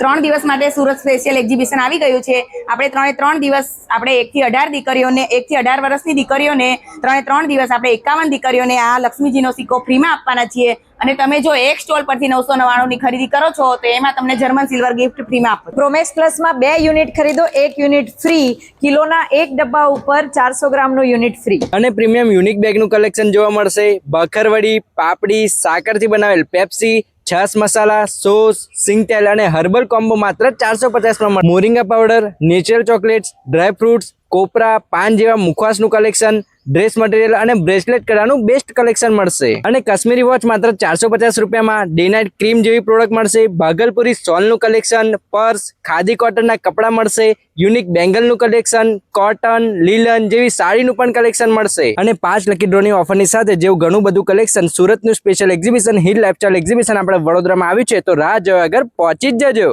3 દિવસ માટે Surat special exhibition આવી ગયું છે। આપણે 3 દિવસ આપણે 1 થી 18 દીકરીઓને 1 થી 18 વર્ષની દીકરીઓને 3 દિવસ આપણે 51 દીકરીઓને આ લક્ષ્મીજીનો સિક્કો ફ્રીમાં આપવાના છીએ। અને તમે જો એક સ્ટોલ પરથી 999 ની ખરીદી કરો છો તો એમાં તમને જર્મન સિલ્વર ગિફ્ટ ફ્રીમાં આપો। પ્રોમેક્સ પ્લસમાં 2 યુનિટ ખરીદો 1 યુનિટ ફ્રી, કિલોના 1 ડબ્બા ઉપર 400 ગ્રામનું યુનિટ ફ્રી। અને પ્રીમિયમ યુનિક બેગનું કલેક્શન જોવા મળશે। ભાખરવડી, પાપડી, સાકરથી બનાવેલ પેપ્સી, છાસ મસાલા, સોસ, સિંગ તેલ અને હર્બલ કોમ્બો માત્ર 450 માં। Moringa powder, natural chocolates, dry fruits, copra, paan જેવા મુખવાસનું કલેક્શન, ડ્રેસ મટીરિયલ અને બ્રેસલેટ કરાનું બેસ્ટ કલેક્શન મળશે। અને કાશ્મીરી વોચ માત્ર 450 રૂપિયામાં। ડે નાઇટ ક્રીમ જેવી પ્રોડક્ટ મળશે। ભાગલપુરી સ્ટોલનું કલેક્શન, પર્સ, ખાદી કોટનના કપડા મળશે। યુનિક બેંગલનું કલેક્શન, કોટન, લીલન જેવી સાડીનું પણ કલેક્શન મળશે। અને 5 લકી ડ્રોની ઓફરની સાથે જેવું ઘણું બધું કલેક્શન સુરતનું special exhibition hill lifestyle exhibition આપણે વડોદરામાં આવ્યું છે, તો રાહ જોયા વગર પહોંચી જ જજો।